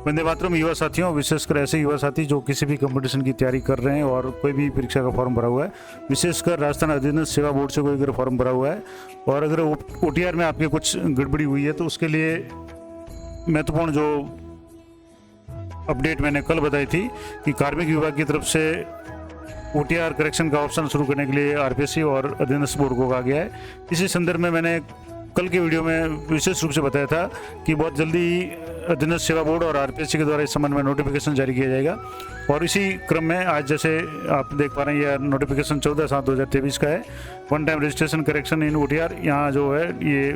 वंदे मातरम युवा साथियों, विशेषकर ऐसे युवा साथी जो किसी भी कंपटीशन की तैयारी कर रहे हैं और कोई भी परीक्षा का फॉर्म भरा हुआ है, विशेषकर राजस्थान अधीनस्थ सेवा बोर्ड से कोई अगर फॉर्म भरा हुआ है और अगर OTR में आपके कुछ गड़बड़ी हुई है तो उसके लिए महत्वपूर्ण जो अपडेट मैंने कल बताई थी कि कार्मिक विभाग की तरफ से OTR करेक्शन का ऑप्शन शुरू करने के लिए RPSC और अधीनस्थ बोर्ड को कहा गया है। इसी संदर्भ में मैंने कल के वीडियो में विशेष रूप से बताया था कि बहुत जल्दी अधीनस्थ सेवा बोर्ड और RPSC के द्वारा इस संबंध में नोटिफिकेशन जारी किया जाएगा। और इसी क्रम में आज जैसे आप देख पा रहे हैं, यह नोटिफिकेशन 14/7/2023 का है। One time registration correction in OTR, यहाँ जो है ये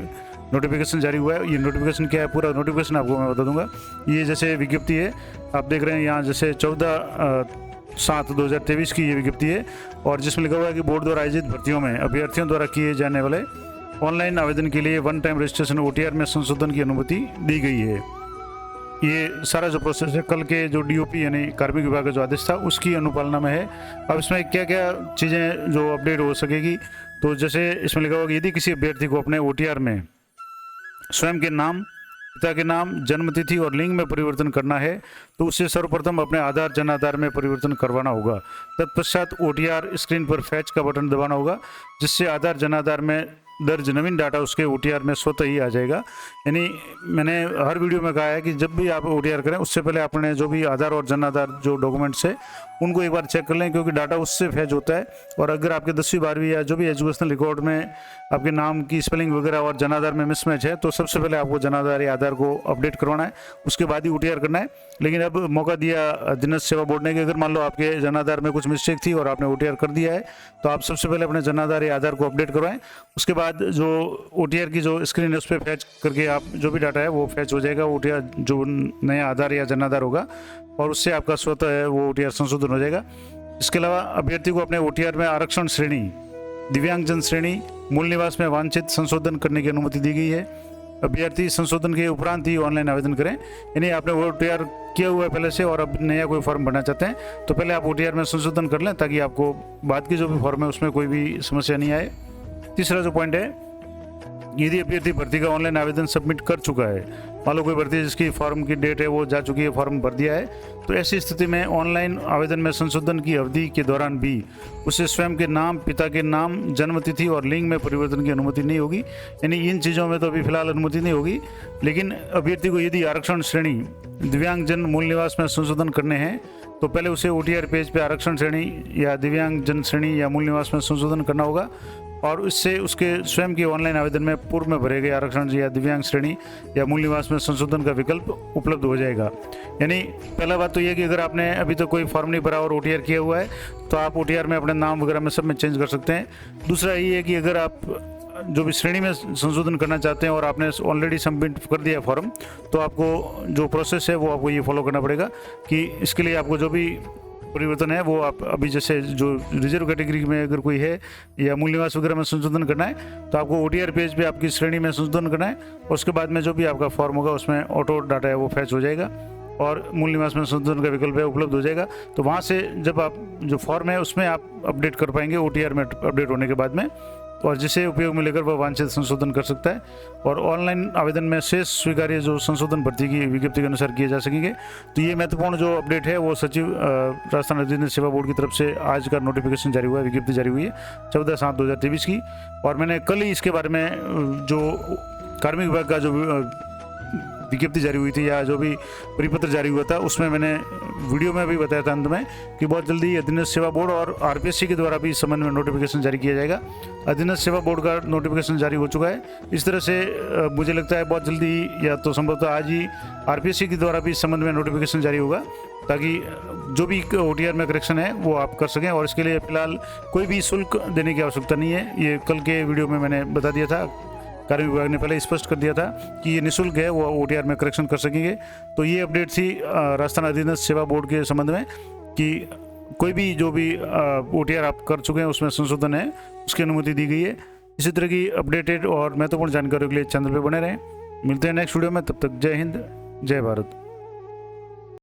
नोटिफिकेशन जारी हुआ है। ये नोटिफिकेशन क्या है, पूरा नोटिफिकेशन आपको मैं बता दूंगा। ये जैसे विज्ञप्ति है, आप देख रहे हैं यहाँ जैसे 14/7/2023 की ये विज्ञप्ति है और जिसमें लिखा हुआ है कि बोर्ड द्वारा आयोजित भर्तियों में अभ्यर्थियों द्वारा किए जाने वाले ऑनलाइन आवेदन के लिए वन टाइम रजिस्ट्रेशन OTR में संशोधन की अनुमति दी गई है। ये सारा जो प्रोसेस है कल के जो DOP यानी कार्मिक विभाग का जो आदेश था उसकी अनुपालना में है। अब इसमें क्या क्या चीज़ें जो अपडेट हो सकेगी, तो जैसे इसमें लिखा हुआ कि यदि किसी अभ्यर्थी को अपने OTR में स्वयं के नाम, पिता के नाम, जन्मतिथि और लिंग में परिवर्तन करना है तो उसे सर्वप्रथम अपने आधार जन आधार में परिवर्तन करवाना होगा। तत्पश्चात OTR स्क्रीन पर फैच का बटन दबाना होगा, जिससे आधार जन आधार में दर्ज नवीन डाटा उसके OTR में स्वतः ही आ जाएगा। यानी मैंने हर वीडियो में कहा है कि जब भी आप OTR करें उससे पहले आपने जो भी आधार और जन आधार जो डॉक्यूमेंट्स है उनको एक बार चेक कर लें, क्योंकि डाटा उससे फैच होता है। और अगर आपके 10वीं 12वीं या जो भी एजुकेशनल रिकॉर्ड में आपके नाम की स्पेलिंग वगैरह और जन आधार में मिसमैच है तो सबसे पहले आपको जन आधार या आधार को अपडेट करवाना है, उसके बाद ही OTR करना है। लेकिन अब मौका दिया अधीनस्थ सेवा बोर्ड ने कि अगर मान लो आपके जन आधार में कुछ मिस्टेक थी और आपने OTR कर दिया है तो आप सबसे पहले अपने जन आधार या आधार को अपडेट करवाएं। उसके बाद जो OTR की जो स्क्रीन है उस पर फैच करके आप जो भी डाटा है वो फैच हो जाएगा। OTR जो नया आधार या जन आधार होगा और उससे आपका स्वतः है वो OTR संशोधन हो जाएगा। इसके अलावा अभ्यर्थी को अपने OTR में आरक्षण श्रेणी, दिव्यांगजन श्रेणी, मूल निवास में वांछित संशोधन करने की अनुमति दी गई है। अभ्यर्थी संशोधन के उपरांत ही ऑनलाइन आवेदन करें। यानी आपने OTR किया हुआ है पहले से और अब नया कोई फॉर्म भरना चाहते हैं तो पहले आप OTR में संशोधन कर लें ताकि आपको बाद की जो भी फॉर्म है उसमें कोई भी समस्या नहीं आए। तीसरा जो पॉइंट है, यदि अभ्यर्थी भर्ती का ऑनलाइन आवेदन सबमिट कर चुका है, मान लो कोई भर्ती जिसकी फॉर्म की डेट है वो जा चुकी है, फॉर्म भर दिया है, तो ऐसी स्थिति में ऑनलाइन आवेदन में संशोधन की अवधि के दौरान भी उसे स्वयं के नाम, पिता के नाम, जन्मतिथि और लिंग में परिवर्तन की अनुमति नहीं होगी। यानी इन चीज़ों में तो अभी फिलहाल अनुमति नहीं होगी। लेकिन अभ्यर्थी को यदि आरक्षण श्रेणी, दिव्यांगजन, मूल निवास में संशोधन करने हैं तो पहले उसे OTR पेज पे आरक्षण श्रेणी या दिव्यांगजन श्रेणी या मूल निवास में संशोधन करना होगा और इससे उसके स्वयं के ऑनलाइन आवेदन में पूर्व में भरे गए आरक्षण या दिव्यांग श्रेणी या मूल निवास में संशोधन का विकल्प उपलब्ध हो जाएगा। यानी पहला बात तो यह कि अगर आपने अभी तो कोई फॉर्म नहीं भरा और OTR किया हुआ है तो आप OTR में अपने नाम वगैरह में सब में चेंज कर सकते हैं। दूसरा ये है कि अगर आप जो भी श्रेणी में संशोधन करना चाहते हैं और आपने ऑलरेडी सबमिट कर दिया फॉर्म तो आपको जो प्रोसेस है वो आपको ये फॉलो करना पड़ेगा कि इसके लिए आपको जो भी परिवर्तन है वो आप अभी जैसे जो रिजर्व कैटेगरी में अगर कोई है या मूल निवास वगैरह में संशोधन करना है तो आपको OTR पेज पे आपकी श्रेणी में संशोधन करना है और उसके बाद में जो भी आपका फॉर्म होगा उसमें ऑटो डाटा है वो फैच हो जाएगा और मूल निवास में संशोधन का विकल्प है उपलब्ध हो जाएगा। तो वहाँ से जब आप जो फॉर्म है उसमें आप अपडेट कर पाएंगे OTR में अपडेट होने के बाद में, और जिसे उपयोग में लेकर वह वांछित संशोधन कर सकता है। और ऑनलाइन आवेदन में शेष स्वीकार्य जो संशोधन भर्ती की विज्ञप्ति के अनुसार किए जा सकेंगे। तो ये महत्वपूर्ण जो अपडेट है वो सचिव राजस्थान अधीनस्थ सेवा बोर्ड की तरफ से आज का नोटिफिकेशन जारी हुआ है, विज्ञप्ति जारी हुई है 14/7/2023 की। और मैंने कल ही इसके बारे में जो कार्मिक विभाग का जो विज्ञप्ति जारी हुई थी या जो भी परिपत्र जारी हुआ था उसमें मैंने वीडियो में भी बताया था अंत में कि बहुत जल्दी अधीनस्थ सेवा बोर्ड और RPSC के द्वारा भी इस संबंध में नोटिफिकेशन जारी किया जाएगा। अधीनस्थ सेवा बोर्ड का नोटिफिकेशन जारी हो चुका है। इस तरह से मुझे लगता है बहुत जल्दी या तो संभवतः आज ही RPSC के द्वारा भी इस संबंध में नोटिफिकेशन जारी होगा ताकि जो भी OTR में करेक्शन है वो आप कर सकें। और इसके लिए फिलहाल कोई भी शुल्क देने की आवश्यकता नहीं है। ये कल के वीडियो में मैंने बता दिया था, कार्मिक विभाग ने पहले स्पष्ट कर दिया था कि ये निःशुल्क है, वो OTR में करेक्शन कर सकेंगे। तो ये अपडेट थी राजस्थान अधीनस्थ सेवा बोर्ड के संबंध में कि कोई भी जो भी OTR आप कर चुके हैं उसमें संशोधन है उसकी अनुमति दी गई है। इसी तरह की अपडेटेड और महत्वपूर्ण जानकारियों के लिए चैनल पर बने रहें। मिलते हैं नेक्स्ट वीडियो में, तब तक जय हिंद, जय भारत।